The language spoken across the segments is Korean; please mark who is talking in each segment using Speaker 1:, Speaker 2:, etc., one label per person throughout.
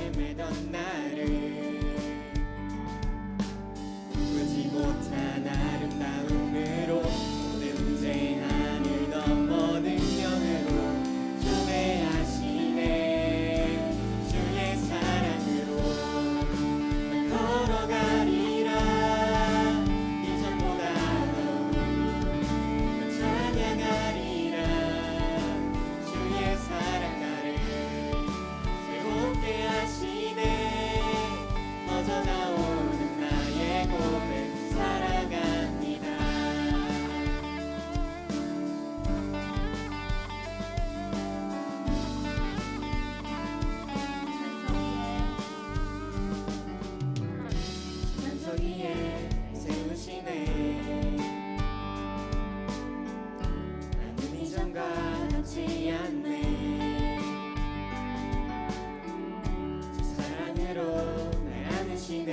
Speaker 1: 헤매던 나를 보지 못한 아름다움으로 모든 문제 하늘 넘어 능력으로 초대하시네. 주의 사랑으로 난 걸어가리라. 이전보다 난 찬양하리라. 주의 사랑 나를 새롭게 하시네. 퍼져나오는 나의 고백 사랑합니다. 만석 위에 세우시네. 나는 이전과 같지 않네. 주 사랑으로 날 안으시네.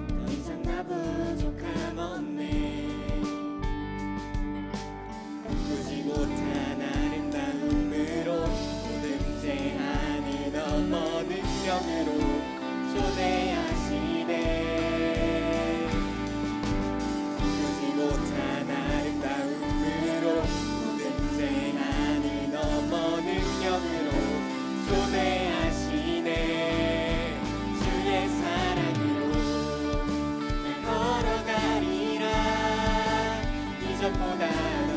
Speaker 1: 더 이상 나 부족함 없네. 보지 못한 아름다움으로 모든 문제 하늘 넘어 능력으로 초대하시네. 보지 못한 아름다움으로 모든 문제 하늘 넘어 능력으로 초대하시네. 주의 사랑으로 날 걸어가리라. 이전보다 더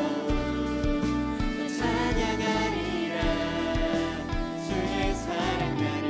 Speaker 1: 찬양하리라. 주의 사랑 나를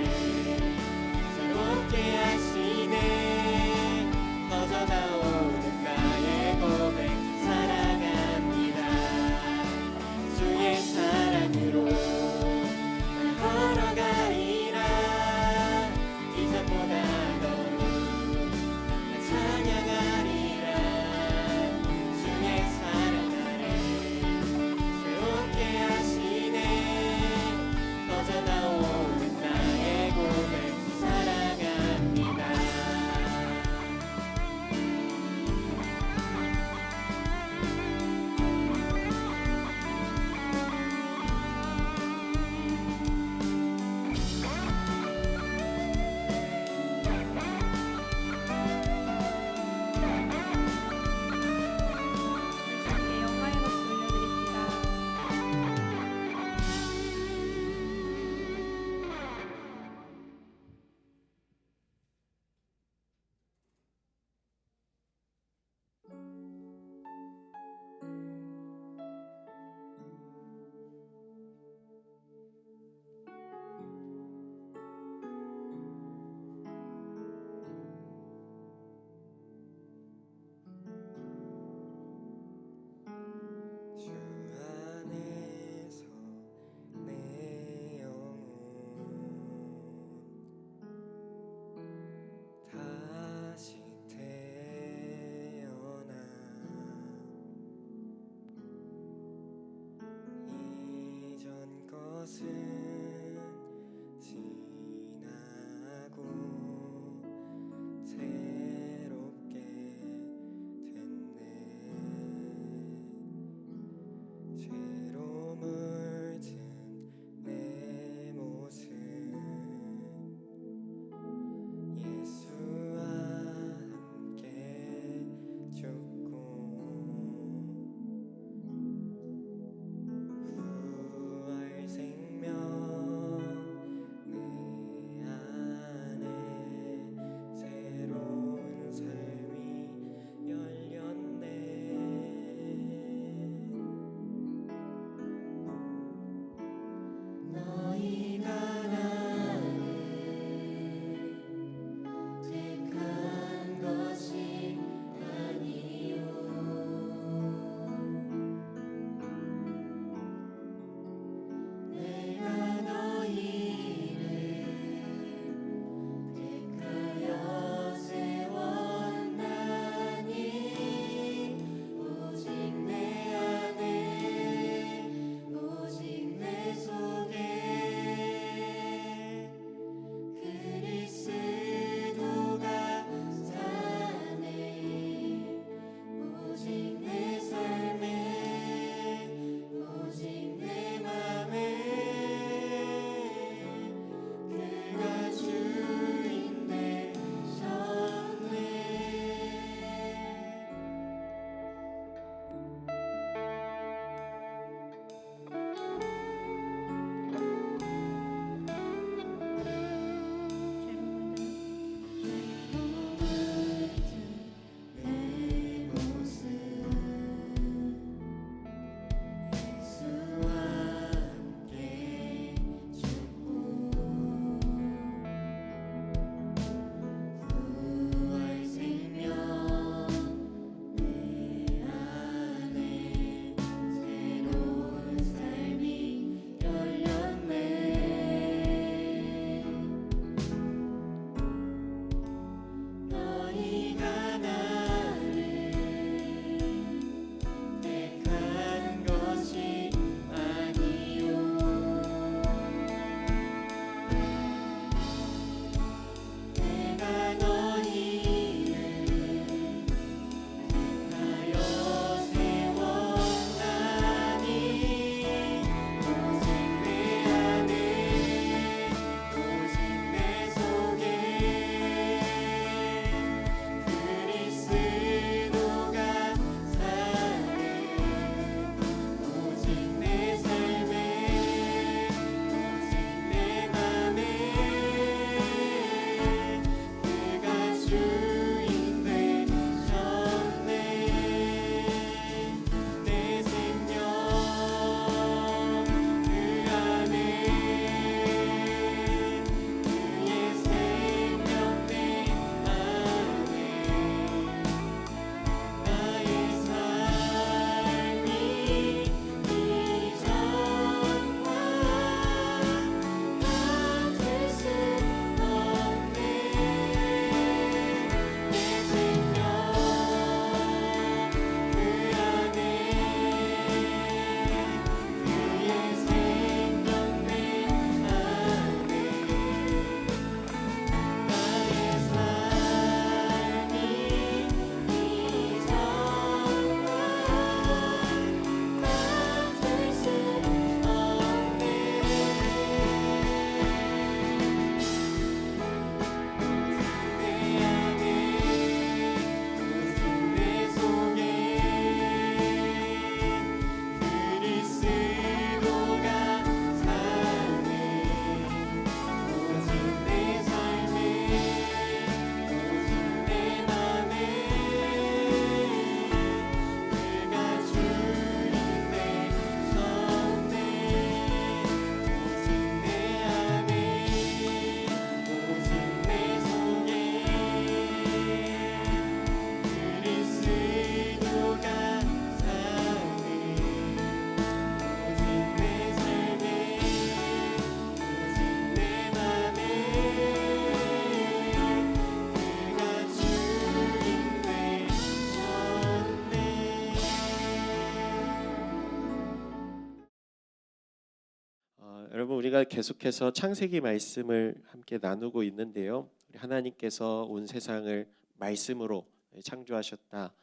Speaker 2: 여러분 우리가 계속해서 창세기 말씀을 함께 나누고 있는데요. 하나님께서 온 세상을 말씀으로 창조하셨다.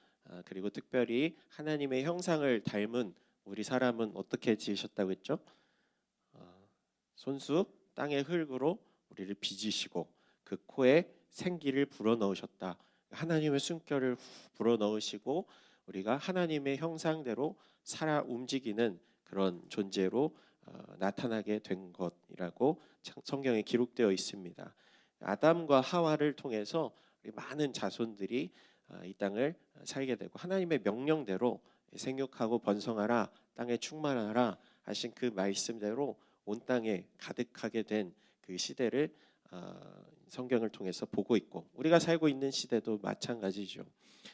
Speaker 2: 그리고 특별히 하나님의 형상을 닮은 우리 사람은 어떻게 지으셨다고 했죠? 손수 땅의 흙으로 우리를 빚으시고 그 코에 생기를 불어넣으셨다. 하나님의 숨결을 불어넣으시고 우리가 하나님의 형상대로 살아 움직이는 그런 존재로 나타나게 된 것이라고 성경에 기록되어 있습니다. 아담과 하와를 통해서 많은 자손들이 이 땅을 살게 되고 하나님의 명령대로 생육하고 번성하라, 땅에 충만하라 하신 그 말씀대로 온 땅에 가득하게 된 그 시대를 성경을 통해서 보고 있고 우리가 살고 있는 시대도 마찬가지죠.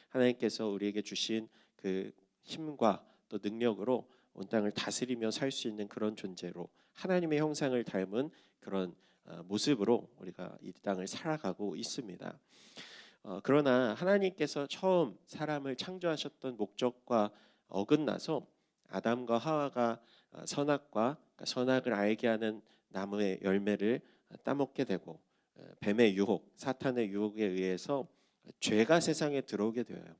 Speaker 2: 하나님께서 우리에게 주신 그 힘과 또 능력으로 온 땅을 다스리며 살 수 있는 그런 존재로 하나님의 형상을 닮은 그런 모습으로 우리가 이 땅을 살아가고 있습니다. 그러나 하나님께서 처음 사람을 창조하셨던 목적과 어긋나서 아담과 하와가 선악을 알게 하는 나무의 열매를 따먹게 되고 뱀의 유혹, 사탄의 유혹에 의해서 죄가 세상에 들어오게 되어요.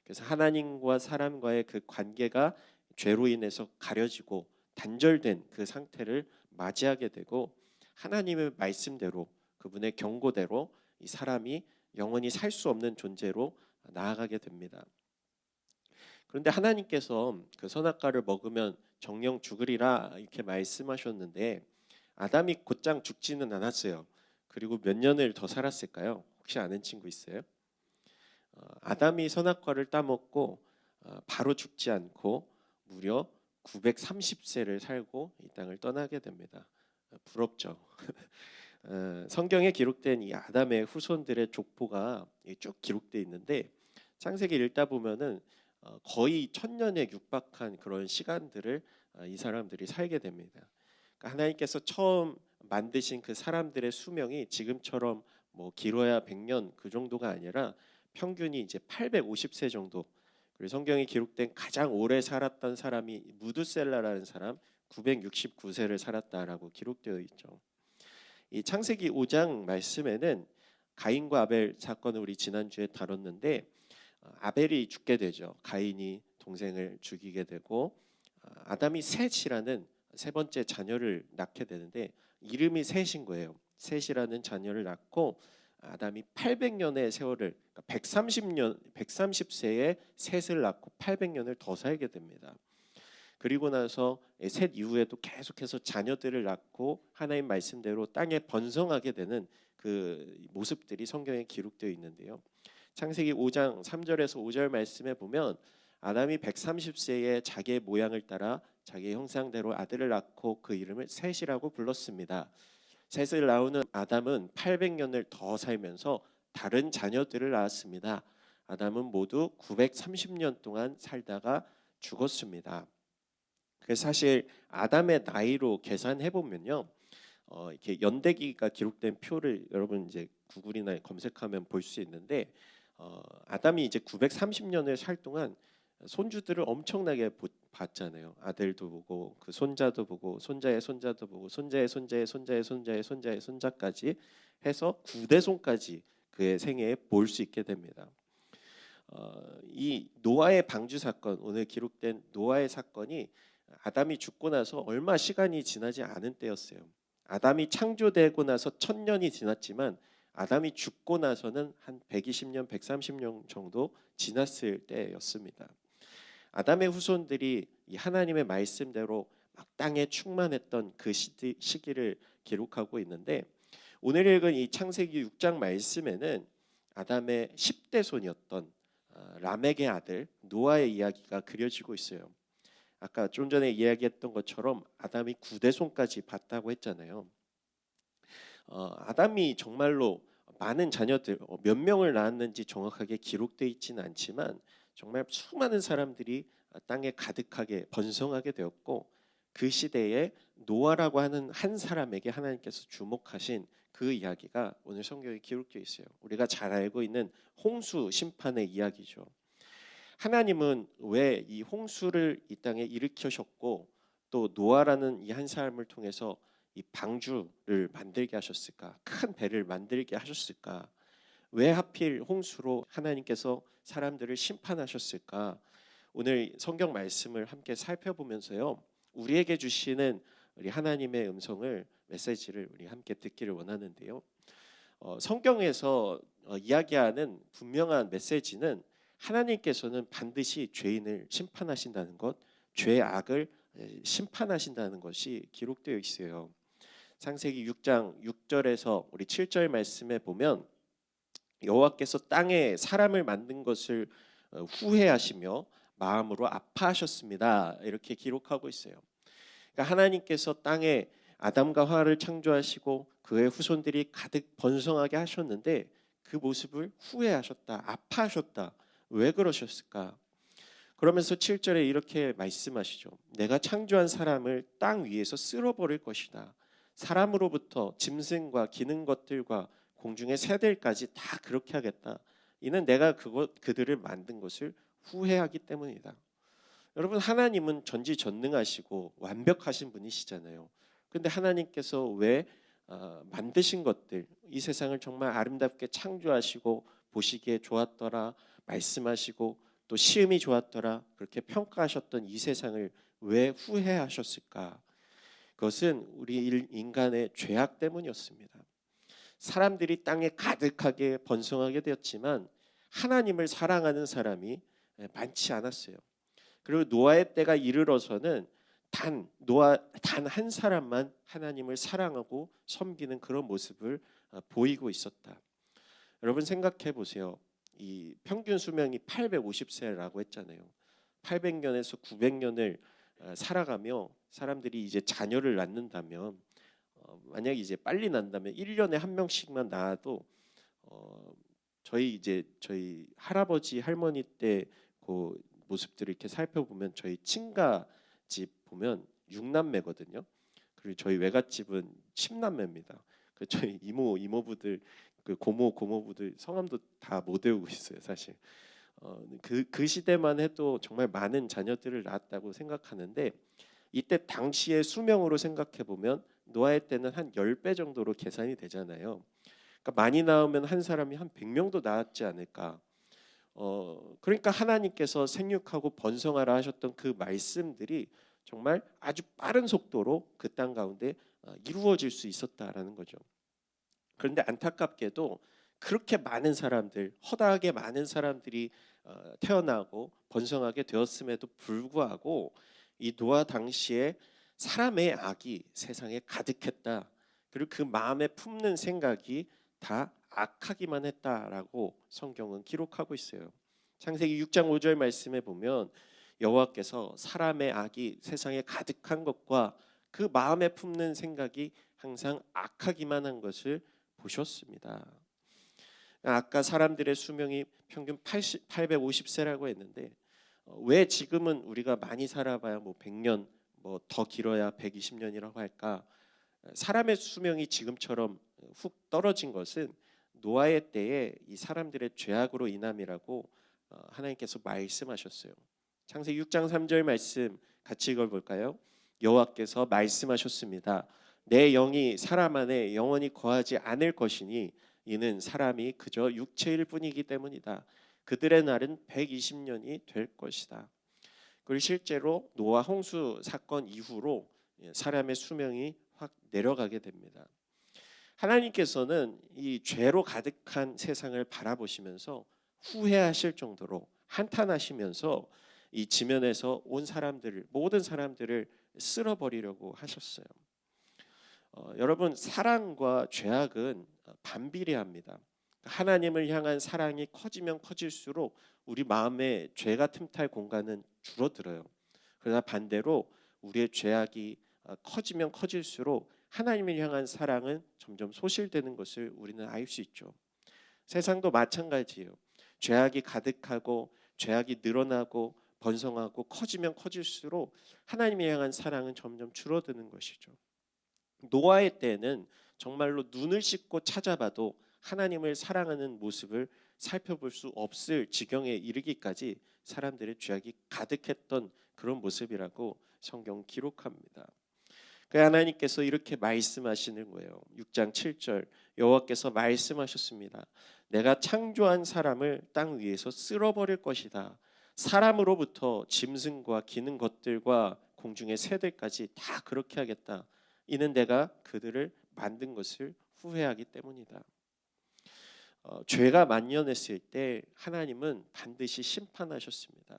Speaker 2: 그래서 하나님과 사람과의 그 관계가 죄로 인해서 가려지고 단절된 그 상태를 맞이하게 되고 하나님의 말씀대로 그분의 경고대로 이 사람이 영원히 살 수 없는 존재로 나아가게 됩니다. 그런데 하나님께서 그 선악과를 먹으면 정령 죽으리라 이렇게 말씀하셨는데 아담이 곧장 죽지는 않았어요. 그리고 몇 년을 더 살았을까요? 혹시 아는 친구 있어요? 아담이 선악과를 따먹고 바로 죽지 않고 무려 930세를 살고 이 땅을 떠나게 됩니다. 부럽죠. 성경에 기록된 이 아담의 후손들의 족보가 쭉 기록되어 있는데 창세기 읽다 보면은 거의 1000년에 육박한 그런 시간들을 이 사람들이 살게 됩니다. 그러니까 하나님께서 처음 만드신 그 사람들의 수명이 지금처럼 뭐 길어야 100년 그 정도가 아니라 평균이 이제 850세 정도. 그리고 성경에 기록된 가장 오래 살았던 사람이 무드셀라라는 사람 969세를 살았다라고 기록되어 있죠. 이 창세기 5장 말씀에는 가인과 아벨 사건을 우리 지난주에 다뤘는데 아벨이 죽게 되죠. 가인이 동생을 죽이게 되고 아담이 셋이라는 세 번째 자녀를 낳게 되는데 이름이 셋인 거예요. 셋이라는 자녀를 낳고 아담이 800년의 세월을 130세에 셋을 낳고 800년을 더 살게 됩니다. 그리고 나서 셋 이후에도 계속해서 자녀들을 낳고 하나님 말씀대로 땅에 번성하게 되는 그 모습들이 성경에 기록되어 있는데요. 창세기 5장 3절에서 5절 말씀에 보면 아담이 130세에 자기의 모양을 따라 자기의 형상대로 아들을 낳고 그 이름을 셋이라고 불렀습니다. 셋을 낳은 아담은 800년을 더 살면서 다른 자녀들을 낳았습니다. 아담은 모두 930년 동안 살다가 죽었습니다. 그래서 사실 아담의 나이로 계산해 보면요, 이렇게 연대기가 기록된 표를 여러분 이제 구글이나 검색하면 볼 수 있는데 아담이 이제 930년을 살 동안 손주들을 엄청나게 봤잖아요. 아들도 보고 그 손자도 보고 손자의 손자도 보고 손자의 손자의 손자의 손자의 손자의 손자까지 해서 9대손까지 그의 생애에 볼 수 있게 됩니다. 이 노아의 방주 사건, 오늘 기록된 노아의 사건이 아담이 죽고 나서 얼마 시간이 지나지 않은 때였어요. 아담이 창조되고 나서 1000년이 지났지만 아담이 죽고 나서는 한 120년, 130년 정도 지났을 때였습니다. 아담의 후손들이 이 하나님의 말씀대로 막 땅에 충만했던 그 시기를 기록하고 있는데 오늘 읽은 이 창세기 6장 말씀에는 아담의 10대 손이었던 라멕의 아들 노아의 이야기가 그려지고 있어요. 아까 좀 전에 이야기했던 것처럼 아담이 9대손까지 봤다고 했잖아요. 아담이 정말로 많은 자녀들 몇 명을 낳았는지 정확하게 기록되어 있지는 않지만 정말 수많은 사람들이 땅에 가득하게 번성하게 되었고 그 시대에 노아라고 하는 한 사람에게 하나님께서 주목하신 그 이야기가 오늘 성경에 기록되어 있어요. 우리가 잘 알고 있는 홍수 심판의 이야기죠. 하나님은 왜 이 홍수를 이 땅에 일으키셨고 또 노아라는 이 한 사람을 통해서 이 방주를 만들게 하셨을까? 큰 배를 만들게 하셨을까? 왜 하필 홍수로 하나님께서 사람들을 심판하셨을까? 오늘 성경 말씀을 함께 살펴보면서요, 우리에게 주시는 우리 하나님의 음성을, 메시지를 우리 함께 듣기를 원하는데요. 성경에서 이야기하는 분명한 메시지는 하나님께서는 반드시 죄인을 심판하신다는 것, 죄의 악을 심판하신다는 것이 기록되어 있어요. 창세기 6장 6절에서 우리 7절 말씀에 보면 여호와께서 땅에 사람을 만든 것을 후회하시며 마음으로 아파하셨습니다. 이렇게 기록하고 있어요. 그러니까 하나님께서 땅에 아담과 하와를 창조하시고 그의 후손들이 가득 번성하게 하셨는데 그 모습을 후회하셨다, 아파하셨다. 왜 그러셨을까? 그러면서 7절에 이렇게 말씀하시죠. 내가 창조한 사람을 땅 위에서 쓸어버릴 것이다. 사람으로부터 짐승과 기는 것들과 공중의 새들까지 다 그렇게 하겠다. 이는 내가 그들을 만든 것을 후회하기 때문이다. 여러분, 하나님은 전지전능하시고 완벽하신 분이시잖아요. 근데 하나님께서 왜 만드신 것들, 이 세상을 정말 아름답게 창조하시고 보시기에 좋았더라 말씀하시고 또 시음이 좋았더라 그렇게 평가하셨던 이 세상을 왜 후회하셨을까? 그것은 우리 인간의 죄악 때문이었습니다. 사람들이 땅에 가득하게 번성하게 되었지만 하나님을 사랑하는 사람이 많지 않았어요. 그리고 노아의 때가 이르러서는 노아 단 한 사람만 하나님을 사랑하고 섬기는 그런 모습을 보이고 있었다. 여러분 생각해 보세요. 이 평균 수명이 850세라고 했잖아요. 800년에서 900년을 살아가며 사람들이 이제 자녀를 낳는다면 만약 이제 빨리 난다면 1년에 한 명씩만 낳아도 저희 할아버지 할머니 때 그 모습들을 이렇게 살펴보면 저희 친가 집 보면 6남매거든요. 그리고 저희 외갓집은 10남매입니다. 그 저희 이모부들 그 고모부들 성함도 다 못 외우고 있어요, 사실. 그 시대만 해도 정말 많은 자녀들을 낳았다고 생각하는데 이때 당시의 수명으로 생각해 보면 노아의 때는 한 10배 정도로 계산이 되잖아요. 그러니까 많이 낳으면 한 사람이 한 100명도 낳았지 않을까. 그러니까 하나님께서 생육하고 번성하라 하셨던 그 말씀들이 정말 아주 빠른 속도로 그 땅 가운데 이루어질 수 있었다라는 거죠. 그런데 안타깝게도 그렇게 많은 사람들, 허다하게 많은 사람들이 태어나고 번성하게 되었음에도 불구하고 이 노아 당시에 사람의 악이 세상에 가득했다. 그리고 그 마음에 품는 생각이 다 악하기만 했다라고 성경은 기록하고 있어요. 창세기 6장 5절 말씀에 보면 여호와께서 사람의 악이 세상에 가득한 것과 그 마음에 품는 생각이 항상 악하기만 한 것을 보셨습니다. 아까 사람들의 수명이 평균 850세라고 했는데 왜 지금은 우리가 많이 살아봐야 뭐 100년, 뭐 더 길어야 120년이라고 할까? 사람의 수명이 지금처럼 훅 떨어진 것은 노아의 때에 이 사람들의 죄악으로 인함이라고 하나님께서 말씀하셨어요. 창세기 6장 3절 말씀 같이 읽어볼까요? 여호와께서 말씀하셨습니다. 내 영이 사람 안에 영원히 거하지 않을 것이니 이는 사람이 그저 육체일 뿐이기 때문이다. 그들의 날은 120년이 될 것이다. 그리고 실제로 노아 홍수 사건 이후로 사람의 수명이 확 내려가게 됩니다. 하나님께서는 이 죄로 가득한 세상을 바라보시면서 후회하실 정도로 한탄하시면서 이 지면에서 온 사람들을, 모든 사람들을 쓸어버리려고 하셨어요. 여러분, 사랑과 죄악은 반비례합니다. 하나님을 향한 사랑이 커지면 커질수록 우리 마음에 죄가 틈탈 공간은 줄어들어요. 그러나 반대로 우리의 죄악이 커지면 커질수록 하나님을 향한 사랑은 점점 소실되는 것을 우리는 알 수 있죠. 세상도 마찬가지예요. 죄악이 가득하고 죄악이 늘어나고 번성하고 커지면 커질수록 하나님을 향한 사랑은 점점 줄어드는 것이죠. 노아의 때는 정말로 눈을 씻고 찾아봐도 하나님을 사랑하는 모습을 살펴볼 수 없을 지경에 이르기까지 사람들의 죄악이 가득했던 그런 모습이라고 성경 기록합니다. 그 하나님께서 이렇게 말씀하시는 거예요. 6장 7절 여호와께서 말씀하셨습니다. 내가 창조한 사람을 땅 위에서 쓸어버릴 것이다. 사람으로부터 짐승과 기는 것들과 공중의 새들까지 다 그렇게 하겠다. 이는 내가 그들을 만든 것을 후회하기 때문이다. 죄가 만연했을 때 하나님은 반드시 심판하셨습니다.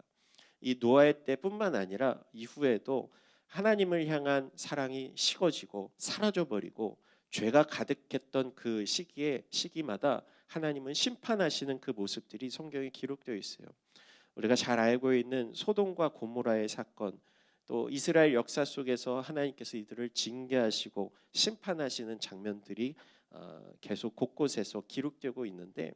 Speaker 2: 이 노아의 때뿐만 아니라 이후에도 하나님을 향한 사랑이 식어지고 사라져버리고 죄가 가득했던 그 시기마다 하나님은 심판하시는 그 모습들이 성경에 기록되어 있어요. 우리가 잘 알고 있는 소돔과 고모라의 사건, 또 이스라엘 역사 속에서 하나님께서 이들을 징계하시고 심판하시는 장면들이 계속 곳곳에서 기록되고 있는데,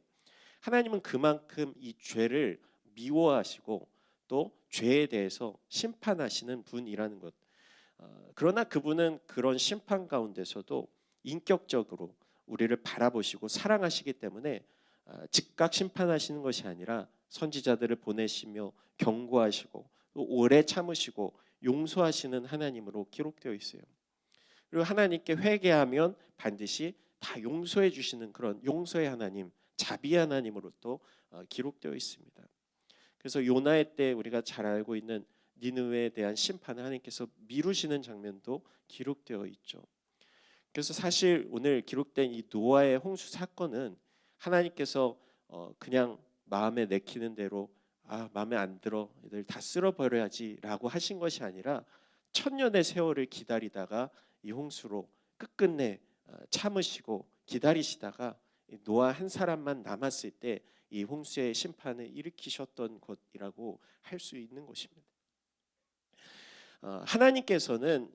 Speaker 2: 하나님은 그만큼 이 죄를 미워하시고 또 죄에 대해서 심판하시는 분이라는 것. 그러나 그분은 그런 심판 가운데서도 인격적으로 우리를 바라보시고 사랑하시기 때문에 즉각 심판하시는 것이 아니라 선지자들을 보내시며 경고하시고 또 오래 참으시고 용서하시는 하나님으로 기록되어 있어요. 그리고 하나님께 회개하면 반드시 다 용서해 주시는 그런 용서의 하나님, 자비의 하나님으로 또 기록되어 있습니다. 그래서 요나의 때 우리가 잘 알고 있는 니느웨에 대한 심판을 하나님께서 미루시는 장면도 기록되어 있죠. 그래서 사실 오늘 기록된 이 노아의 홍수 사건은 하나님께서 그냥 마음에 내키는 대로 마음에 안 들어 얘들 다 쓸어버려야지라고 하신 것이 아니라 천년의 세월을 기다리다가 이 홍수로 끝끝내 참으시고 기다리시다가 노아 한 사람만 남았을 때 이 홍수의 심판을 일으키셨던 것이라고 할 수 있는 것입니다. 하나님께서는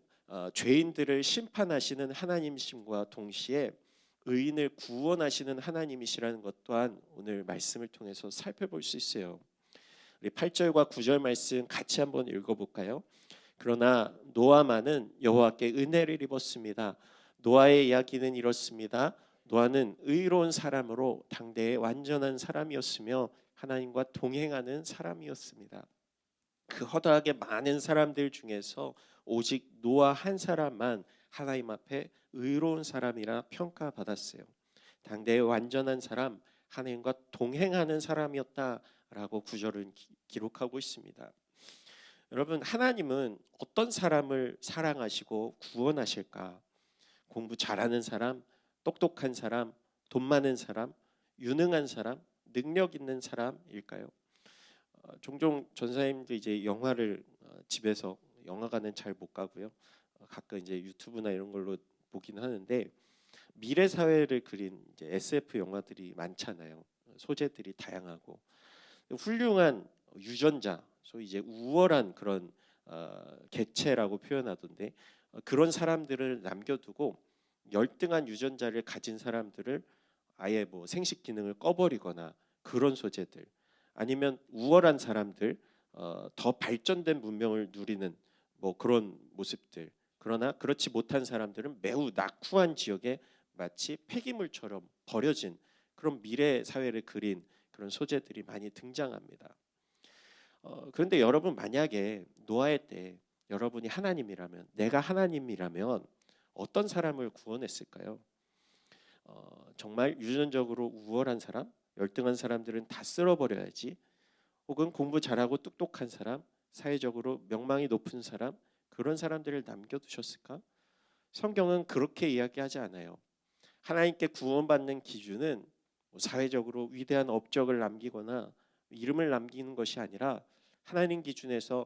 Speaker 2: 죄인들을 심판하시는 하나님이심과 동시에 의인을 구원하시는 하나님이시라는 것 또한 오늘 말씀을 통해서 살펴볼 수 있어요. 우리 8절과 9절 말씀 같이 한번 읽어볼까요? 그러나 노아만은 여호와께 은혜를 입었습니다. 노아의 이야기는 이렇습니다. 노아는 의로운 사람으로 당대의 완전한 사람이었으며 하나님과 동행하는 사람이었습니다. 그 허다하게 많은 사람들 중에서 오직 노아 한 사람만 하나님 앞에 의로운 사람이라 평가받았어요. 당대의 완전한 사람, 하나님과 동행하는 사람이었다라고 구절은 기록하고 있습니다. 여러분, 하나님은 어떤 사람을 사랑하시고 구원하실까? 공부 잘하는 사람, 똑똑한 사람, 돈 많은 사람, 유능한 사람, 능력 있는 사람일까요? 종종 전사님도 이제 영화를 집에서 영화관은 잘 못 가고요. 가끔 이제 유튜브나 이런 걸로 보긴 하는데, 미래 사회를 그린 이제 SF 영화들이 많잖아요. 소재들이 다양하고 훌륭한 유전자, 소위 이제 우월한 그런 개체라고 표현하던데, 그런 사람들을 남겨두고 열등한 유전자를 가진 사람들을 아예 뭐 생식 기능을 꺼버리거나 그런 소재들, 아니면 우월한 사람들, 더 발전된 문명을 누리는 뭐 그런 모습들. 그러나 그렇지 못한 사람들은 매우 낙후한 지역에 마치 폐기물처럼 버려진 그런 미래 사회를 그린 그런 소재들이 많이 등장합니다. 그런데 여러분, 만약에 노아의 때 여러분이 하나님이라면, 내가 하나님이라면 어떤 사람을 구원했을까요? 정말 유전적으로 우월한 사람, 열등한 사람들은 다 쓸어버려야지, 혹은 공부 잘하고 똑똑한 사람, 사회적으로 명망이 높은 사람, 그런 사람들을 남겨두셨을까? 성경은 그렇게 이야기하지 않아요. 하나님께 구원받는 기준은 사회적으로 위대한 업적을 남기거나 이름을 남기는 것이 아니라, 하나님 기준에서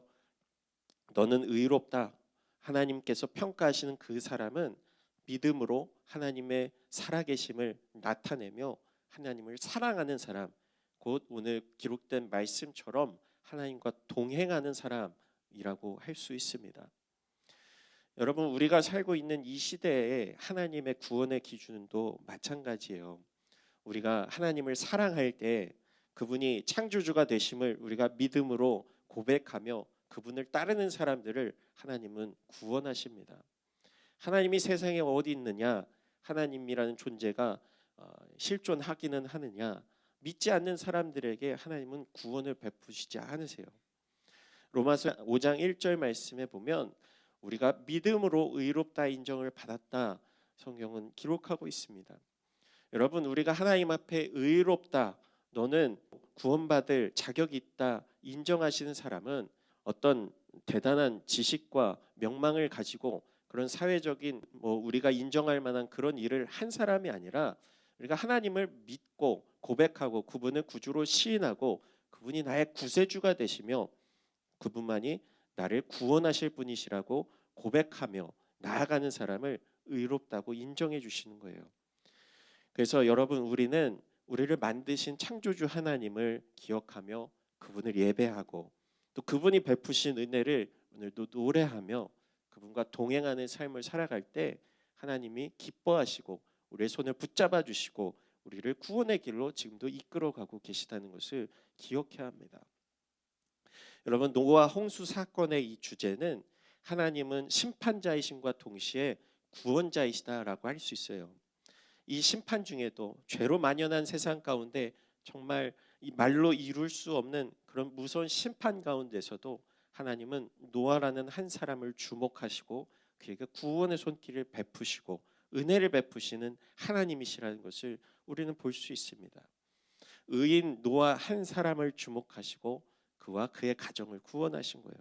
Speaker 2: 너는 의롭다, 하나님께서 평가하시는 그 사람은 믿음으로 하나님의 살아계심을 나타내며 하나님을 사랑하는 사람, 곧 오늘 기록된 말씀처럼 하나님과 동행하는 사람이라고 할 수 있습니다. 여러분, 우리가 살고 있는 이 시대에 하나님의 구원의 기준도 마찬가지예요. 우리가 하나님을 사랑할 때 그분이 창조주가 되심을 우리가 믿음으로 고백하며 그분을 따르는 사람들을 하나님은 구원하십니다. 하나님이 세상에 어디 있느냐, 하나님이라는 존재가 실존하기는 하느냐, 믿지 않는 사람들에게 하나님은 구원을 베푸시지 않으세요. 로마서 5장 1절 말씀에 보면 우리가 믿음으로 의롭다 인정을 받았다 성경은 기록하고 있습니다. 여러분, 우리가 하나님 앞에 의롭다, 너는 구원받을 자격이 있다 인정하시는 사람은 어떤 대단한 지식과 명망을 가지고 그런 사회적인 우리가 인정할 만한 그런 일을 한 사람이 아니라, 우리가 하나님을 믿고 고백하고 그분을 구주로 시인하고 그분이 나의 구세주가 되시며 그분만이 나를 구원하실 분이시라고 고백하며 나아가는 사람을 의롭다고 인정해 주시는 거예요. 그래서 여러분, 우리는 우리를 만드신 창조주 하나님을 기억하며 그분을 예배하고 또 그분이 베푸신 은혜를 오늘도 노래하며 그분과 동행하는 삶을 살아갈 때 하나님이 기뻐하시고 우리의 손을 붙잡아 주시고 우리를 구원의 길로 지금도 이끌어가고 계시다는 것을 기억해야 합니다. 여러분, 노아 홍수 사건의 이 주제는 하나님은 심판자이심과 동시에 구원자이시다라고 할 수 있어요. 이 심판 중에도 죄로 만연한 세상 가운데 정말 이 말로 이룰 수 없는 그런 무서운 심판 가운데서도 하나님은 노아라는 한 사람을 주목하시고 그에게 구원의 손길을 베푸시고 은혜를 베푸시는 하나님이시라는 것을 우리는 볼 수 있습니다. 의인 노아 한 사람을 주목하시고 그와 그의 가정을 구원하신 거예요.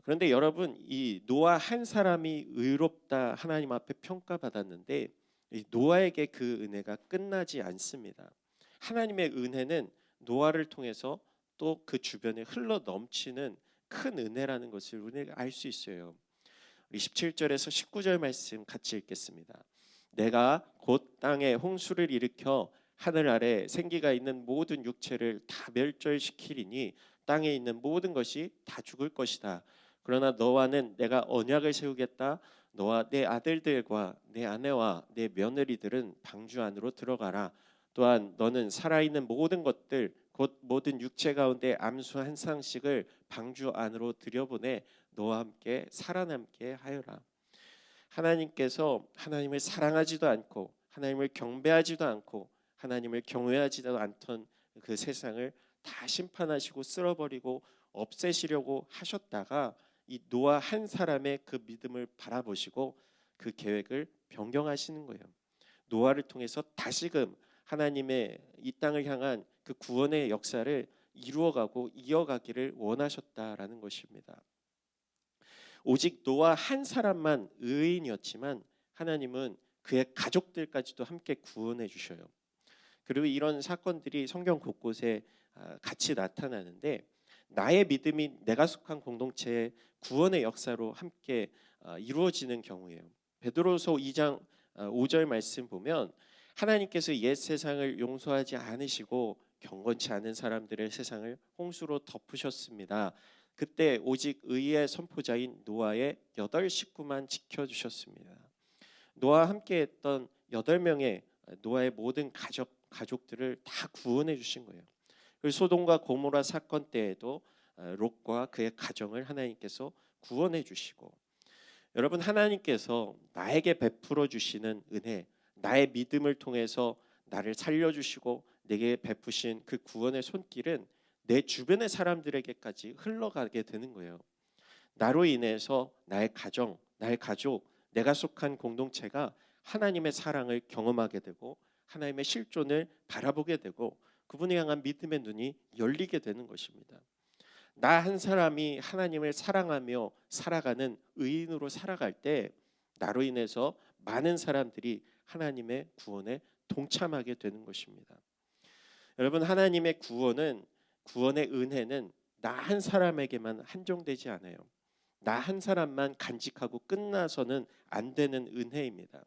Speaker 2: 그런데 여러분, 이 노아 한 사람이 의롭다 하나님 앞에 평가받았는데 이 노아에게 그 은혜가 끝나지 않습니다. 하나님의 은혜는 노아를 통해서 또 그 주변에 흘러 넘치는 큰 은혜라는 것을 우리가 알 수 있어요. 우리 17절에서 19절 말씀 같이 읽겠습니다. 내가 곧 땅에 홍수를 일으켜 하늘 아래 생기가 있는 모든 육체를 다 멸절시키리니 땅에 있는 모든 것이 다 죽을 것이다. 그러나 너와는 내가 언약을 세우겠다. 너와 내 아들들과 내 아내와 내 며느리들은 방주 안으로 들어가라. 또한 너는 살아있는 모든 것들 곧 모든 육체 가운데 암수 한 쌍씩을 방주 안으로 들여보내 너와 함께 살아남게 하여라. 하나님께서 하나님을 사랑하지도 않고 하나님을 경배하지도 않고 하나님을 경외하지도 않던 그 세상을 다 심판하시고 쓸어버리고 없애시려고 하셨다가 이 노아 한 사람의 그 믿음을 바라보시고 그 계획을 변경하시는 거예요. 노아를 통해서 다시금 하나님의 이 땅을 향한 그 구원의 역사를 이루어가고 이어가기를 원하셨다라는 것입니다. 오직 노아 한 사람만 의인이었지만 하나님은 그의 가족들까지도 함께 구원해 주셔요. 그리고 이런 사건들이 성경 곳곳에 같이 나타나는데 나의 믿음이 내가 속한 공동체의 구원의 역사로 함께 이루어지는 경우예요. 베드로서 2장 5절 말씀 보면 하나님께서 옛 세상을 용서하지 않으시고 경건치 않은 사람들의 세상을 홍수로 덮으셨습니다. 그때 오직 의의 선포자인 노아의 8 식구만 지켜주셨습니다. 노아와 함께했던 8명의 노아의 모든 가족들을 다 구원해 주신 거예요. 그리고 소돔과 고모라 사건 때에도 롯과 그의 가정을 하나님께서 구원해 주시고, 여러분, 하나님께서 나에게 베풀어 주시는 은혜, 나의 믿음을 통해서 나를 살려주시고 내게 베푸신 그 구원의 손길은 내 주변의 사람들에게까지 흘러가게 되는 거예요. 나로 인해서 나의 가정, 나의 가족, 내가 속한 공동체가 하나님의 사랑을 경험하게 되고 하나님의 실존을 바라보게 되고 그분을 향한 믿음의 눈이 열리게 되는 것입니다. 나 한 사람이 하나님을 사랑하며 살아가는 의인으로 살아갈 때 나로 인해서 많은 사람들이 하나님의 구원에 동참하게 되는 것입니다. 여러분, 하나님의 구원의 은혜는 나 한 사람에게만 한정되지 않아요. 나 한 사람만 간직하고 끝나서는 안 되는 은혜입니다.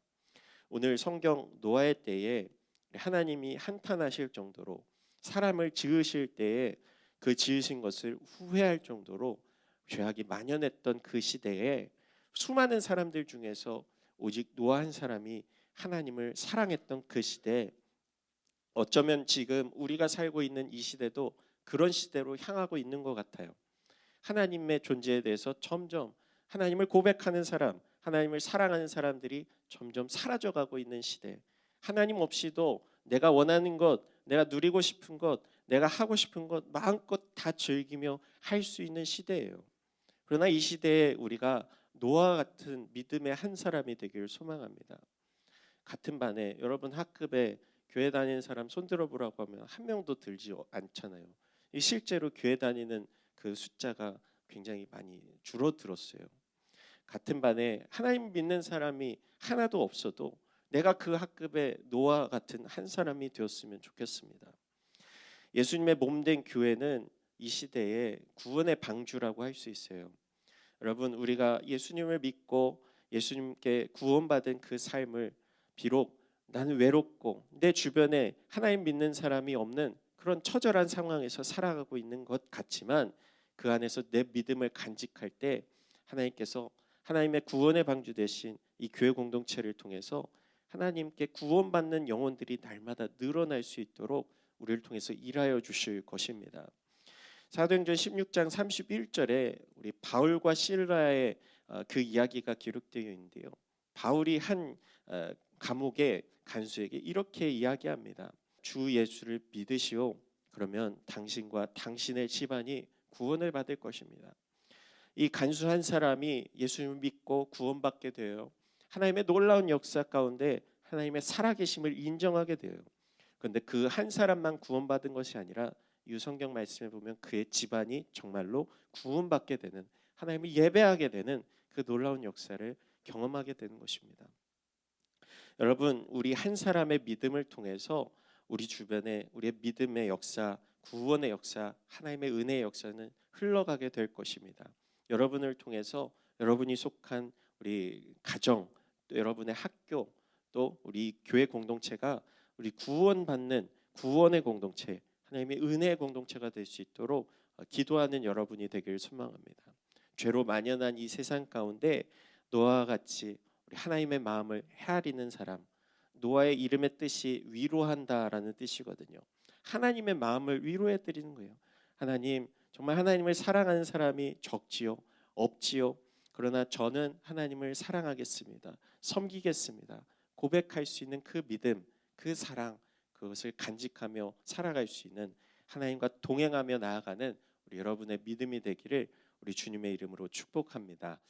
Speaker 2: 오늘 성경 노아의 때에 하나님이 한탄하실 정도로 사람을 지으실 때에 그 지으신 것을 후회할 정도로 죄악이 만연했던 그 시대에 수많은 사람들 중에서 오직 노아 한 사람이 하나님을 사랑했던 그 시대에, 어쩌면 지금 우리가 살고 있는 이 시대도 그런 시대로 향하고 있는 것 같아요. 하나님의 존재에 대해서 점점 하나님을 고백하는 사람, 하나님을 사랑하는 사람들이 점점 사라져가고 있는 시대. 하나님 없이도 내가 원하는 것, 내가 누리고 싶은 것, 내가 하고 싶은 것 마음껏 다 즐기며 할 수 있는 시대예요. 그러나 이 시대에 우리가 노아와 같은 믿음의 한 사람이 되기를 소망합니다. 같은 반에 여러분 학급에 교회 다니는 사람 손들어 보라고 하면 한 명도 들지 않잖아요. 실제로 교회 다니는 그 숫자가 굉장히 많이 줄어들었어요. 같은 반에 하나님 믿는 사람이 하나도 없어도 내가 그 학급에 노아 같은 한 사람이 되었으면 좋겠습니다. 예수님의 몸된 교회는 이 시대에 구원의 방주라고 할 수 있어요. 여러분, 우리가 예수님을 믿고 예수님께 구원받은 그 삶을 비록 나는 외롭고 내 주변에 하나님 믿는 사람이 없는 그런 처절한 상황에서 살아가고 있는 것 같지만, 그 안에서 내 믿음을 간직할 때 하나님께서 하나님의 구원의 방주 되신 이 교회 공동체를 통해서 하나님께 구원받는 영혼들이 날마다 늘어날 수 있도록 우리를 통해서 일하여 주실 것입니다. 사도행전 16장 31절에 우리 바울과 실라의 그 이야기가 기록되어 있는데요. 바울이 한 감옥의 간수에게 이렇게 이야기합니다. 주 예수를 믿으시오. 그러면 당신과 당신의 집안이 구원을 받을 것입니다. 이 간수 한 사람이 예수님을 믿고 구원받게 되어요. 하나님의 놀라운 역사 가운데 하나님의 살아계심을 인정하게 돼요. 그런데 그 한 사람만 구원받은 것이 아니라 이 성경 말씀에 보면 그의 집안이 정말로 구원받게 되는, 하나님을 예배하게 되는 그 놀라운 역사를 경험하게 되는 것입니다. 여러분, 우리 한 사람의 믿음을 통해서 우리 주변에 우리의 믿음의 역사, 구원의 역사, 하나님의 은혜의 역사는 흘러가게 될 것입니다. 여러분을 통해서 여러분이 속한 우리 가정, 또 여러분의 학교, 또 우리 교회 공동체가 우리 구원받는 구원의 공동체, 하나님의 은혜의 공동체가 될 수 있도록 기도하는 여러분이 되기를 소망합니다. 죄로 만연한 이 세상 가운데 노아와 같이 우리 하나님의 마음을 헤아리는 사람, 노아의 이름의 뜻이 위로한다라는 뜻이거든요. 하나님의 마음을 위로해 드리는 거예요. 하나님, 정말 하나님을 사랑하는 사람이 적지요, 없지요. 그러나 저는 하나님을 사랑하겠습니다. 섬기겠습니다. 고백할 수 있는 그 믿음, 그 사랑, 그것을 간직하며 살아갈 수 있는, 하나님과 동행하며 나아가는 우리 여러분의 믿음이 되기를 우리 주님의 이름으로 축복합니다.